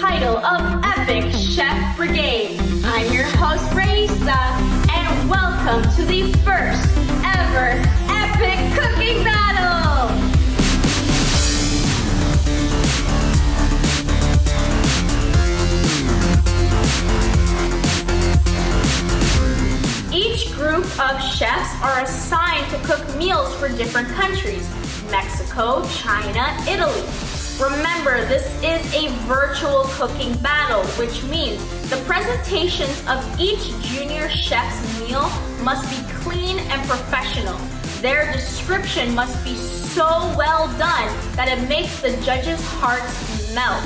title of Epic Chef Brigade. I'm your host, Rechie, and welcome to the first ever Epic Cooking Battle! Each group of chefs are assigned to cook meals for different countries: Mexico, China, Italy. Remember, this is a virtual cooking battle, which means the presentations of each junior chef's meal must be clean and professional. Their description must be so well done that it makes the judges' hearts melt.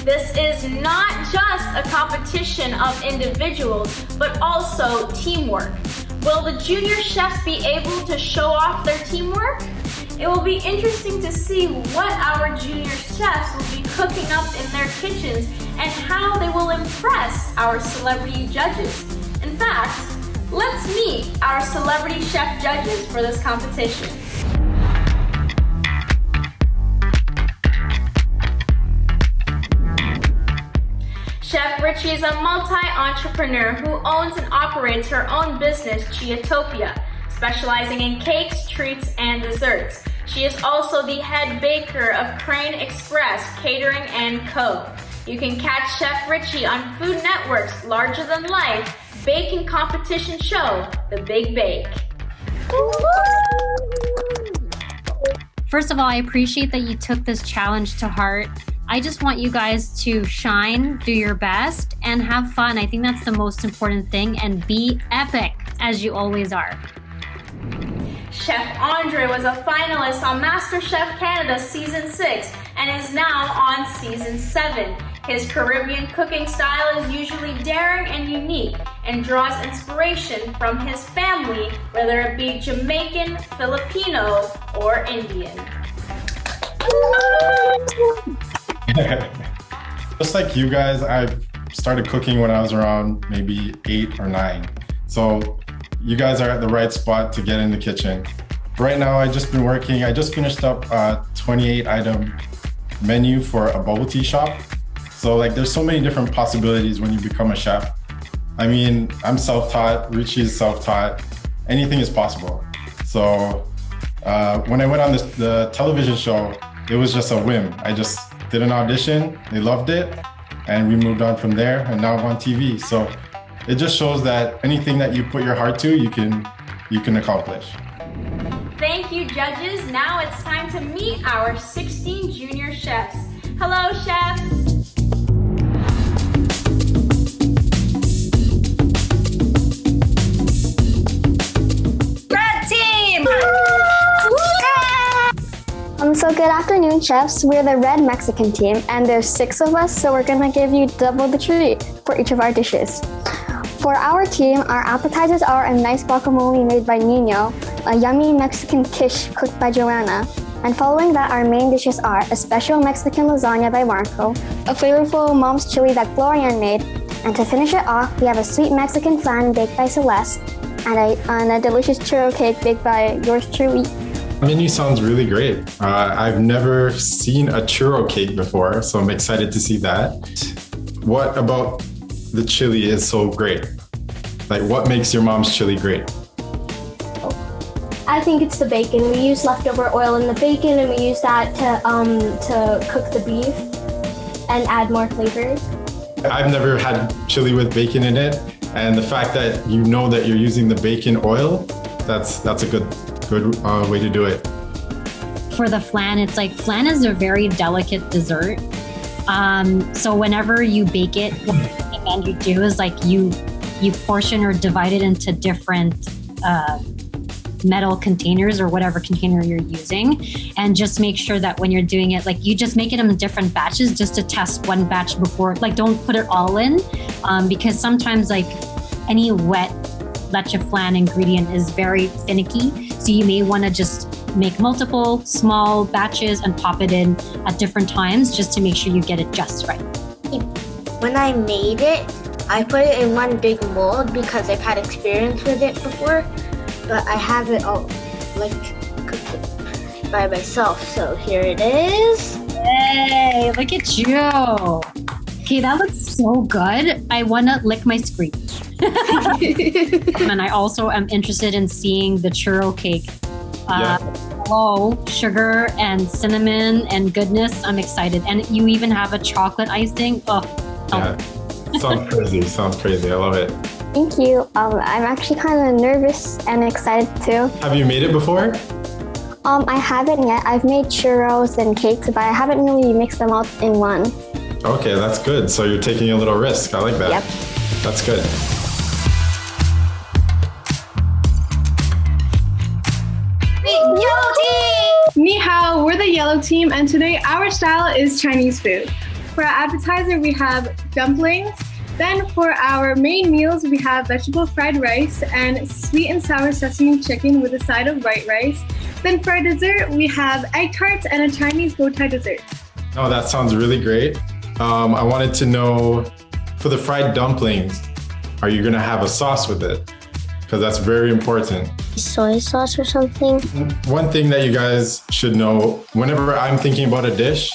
This is not just a competition of individuals, but also teamwork. Will the junior chefs be able to show off their teamwork? It will be interesting to see what our junior chefs will be cooking up in their kitchens and how they will impress our celebrity judges. In fact, let's meet our celebrity chef judges for this competition. Chef Rechie is a multi-entrepreneur who owns and operates her own business, Chietopia, specializing in cakes, treats, and desserts. She is also the head baker of Crane Express Catering & Co. You can catch Chef Rechie on Food Network's larger-than-life baking competition show, The Big Bake. First of all, I appreciate that you took this challenge to heart. I just want you guys to shine, do your best, and have fun. I think that's the most important thing, and be epic, as you always are. Chef Andre was a finalist on MasterChef Canada Season 6 and is now on Season 7. His Caribbean cooking style is usually daring and unique and draws inspiration from his family, whether it be Jamaican, Filipino, or Indian. Just like you guys, I started cooking when I was around maybe 8 or 9. So you guys are at the right spot to get in the kitchen. Right now, I just finished up a 28 item menu for a bubble tea shop. So there's so many different possibilities when you become a chef. I mean, I'm self-taught, Rechie is self-taught, anything is possible. So when I went on the television show, it was just a whim. I just did an audition, they loved it, and we moved on from there, and now I'm on TV. So it just shows that anything that you put your heart to, you can accomplish. Thank you, judges. Now it's time to meet our 16 junior chefs. Hello, chefs. Red team! So good afternoon, chefs. We're the Red Mexican team, and there's 6 of us, so we're gonna give you double the treat for each of our dishes. For our team, our appetizers are a nice guacamole made by Nino, a yummy Mexican quiche cooked by Joanna, and following that, our main dishes are a special Mexican lasagna by Marco, a flavorful mom's chili that Florian made, and to finish it off, we have a sweet Mexican flan baked by Celeste, and a delicious churro cake baked by yours truly. The menu sounds really great. I've never seen a churro cake before, so I'm excited to see that. What about the chili is so great? What makes your mom's chili great? I think it's the bacon. We use leftover oil in the bacon, and we use that to cook the beef and add more flavors. I've never had chili with bacon in it, and the fact that you know that you're using the bacon oil, that's a good way to do it. For the flan, flan is a very delicate dessert. So whenever you bake it, what I recommend you do is you portion or divide it into different metal containers or whatever container you're using, and just make sure that when you're doing it, you just make it in different batches just to test one batch before, don't put it all in, because sometimes any wet leche flan ingredient is very finicky. So you may want to just make multiple small batches and pop it in at different times just to make sure you get it just right. When I made it, I put it in one big mold because I've had experience with it before, but I have it all cooked. by myself. So here it is. Hey, look at you. Okay, that looks so good. I want to lick my screen. And I also am interested in seeing the churro cake. Oh, sugar and cinnamon and goodness. I'm excited. And you even have a chocolate icing. Oh, Yeah. Sounds crazy. Sounds crazy. I love it. Thank you. I'm actually kind of nervous and excited too. Have you made it before? I haven't yet. I've made churros and cakes, but I haven't really mixed them out in one. Okay, that's good. So you're taking a little risk. I like that. Yep. That's good. Yellow team! Ni hao, we're the yellow team, and today our style is Chinese food. For our appetizer, we have dumplings. Then for our main meals, we have vegetable fried rice and sweet and sour sesame chicken with a side of white rice. Then for our dessert, we have egg tarts and a Chinese bow tie dessert. Oh, that sounds really great. I wanted to know, for the fried dumplings, are you gonna have a sauce with it? Because that's very important. Soy sauce or something? One thing that you guys should know, whenever I'm thinking about a dish,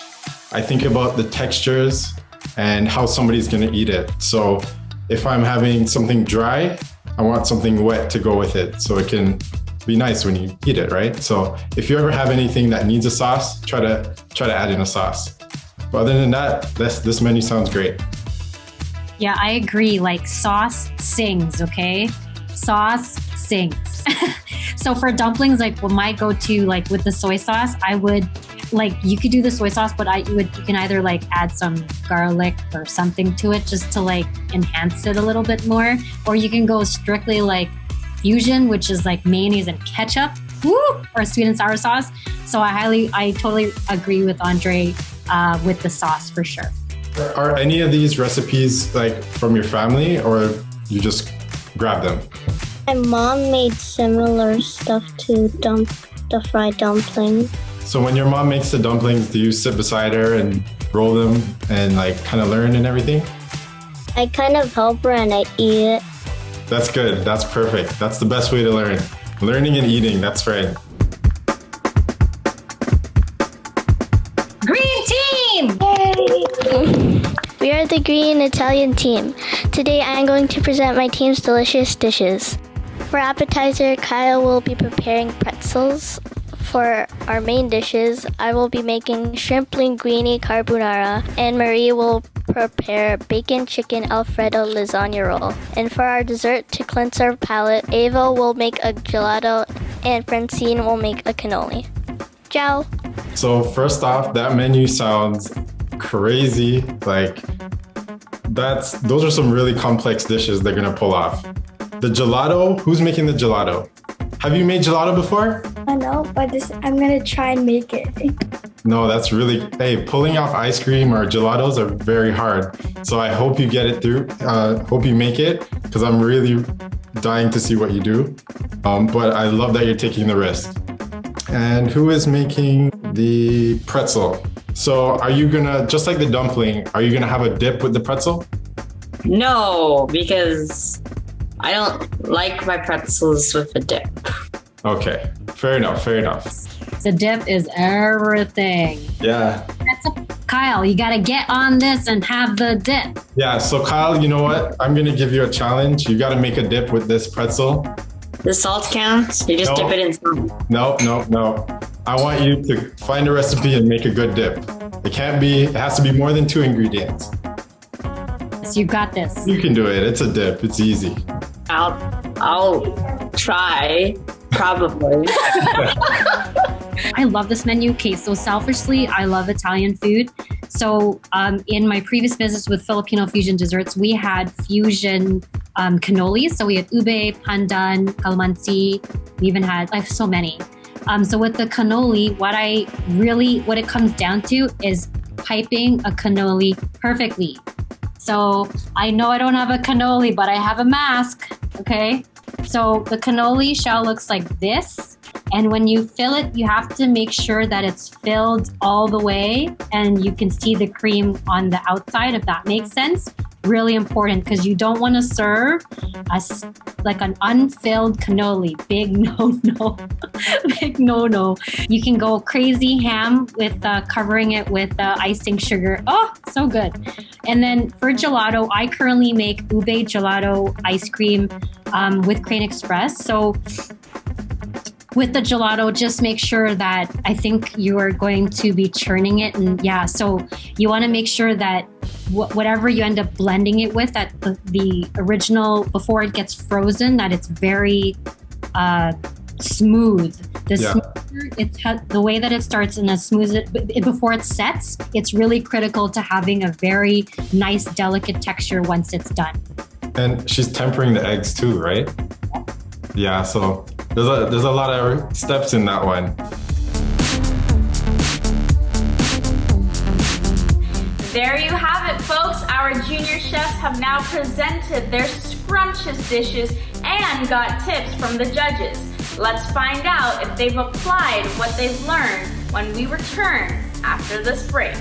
I think about the textures and how somebody's gonna eat it. So if I'm having something dry, I want something wet to go with it so it can be nice when you eat it, right? So if you ever have anything that needs a sauce, try to add in a sauce. But other than that, this menu sounds great. yeah, I agree. Like sauce sings, okay? Sauce sings. So for dumplings, like well, my go-to, like with the soy sauce, I would like you could do the soy sauce, but you can either like add some garlic or something to it just to like enhance it a little bit more, or you can go strictly like fusion, which is like mayonnaise and ketchup, or sweet and sour sauce. So I totally agree with Andre with the sauce for sure. Are any of these recipes like from your family or you just grab them? My mom made similar stuff to the fried dumpling. So when your mom makes the dumplings, do you sit beside her and roll them and like kind of learn and everything? I kind of help her and I eat it. That's good. That's perfect. That's the best way to learn. Learning and eating. That's right. Green team! We are the Green Italian team. Today I am going to present my team's delicious dishes. For appetizer, Kyle will be preparing pretzels. For our main dishes, I will be making shrimp linguine carbonara, and Marie will prepare bacon chicken Alfredo lasagna roll. And for our dessert, to cleanse our palate, Ava will make a gelato, and Francine will make a cannoli. Ciao! So first off, that menu sounds crazy. Like those are some really complex dishes they're gonna pull off. The gelato, who's making the gelato? Have you made gelato before? I know, but I'm gonna try and make it. No, that's really, hey, pulling off ice cream or gelatos are very hard. So I hope you get it through, hope you make it, because I'm really dying to see what you do. But I love that you're taking the risk. And who is making the pretzel? So are you gonna, just like the dumpling, are you gonna have a dip with the pretzel? No, because I don't like my pretzels with a dip. Okay, fair enough, fair enough. The dip is everything. Yeah. Kyle, you gotta get on this and have the dip. Yeah, so Kyle, you know what? I'm gonna give you a challenge. You gotta make a dip with this pretzel. The salt counts? You just dip it in salt. No. I want you to find a recipe and make a good dip. It has to be more than 2 ingredients. So you got this. You can do it. It's a dip. It's easy. I'll try, probably. I love this menu. Okay, so selfishly, I love Italian food. So in my previous business with Filipino Fusion Desserts, we had fusion cannolis. So we had ube, pandan, calamansi. We even had, I have so many. So with the cannoli, what it comes down to is piping a cannoli perfectly. So I know I don't have a cannoli, but I have a mask, okay? So the cannoli shell looks like this. And when you fill it, you have to make sure that it's filled all the way and you can see the cream on the outside, if that makes sense. really important because you don't want to serve like an unfilled cannoli. Big no. Big no. You can go crazy ham with covering it with icing sugar. Oh, so good. And then for gelato, I currently make ube gelato ice cream with Crane Express. So with the gelato, just make sure that I think you are going to be churning it. And yeah, so you want to make sure that whatever you end up blending it with, that the original, before it gets frozen, that it's very smooth. The way that it starts and as smooth before it sets, it's really critical to having a very nice, delicate texture once it's done. And she's tempering the eggs too, right? Yeah, so there's a lot of steps in that one. There you have it, folks. Our junior chefs have now presented their scrumptious dishes and got tips from the judges. Let's find out if they've applied what they've learned when we return after this break.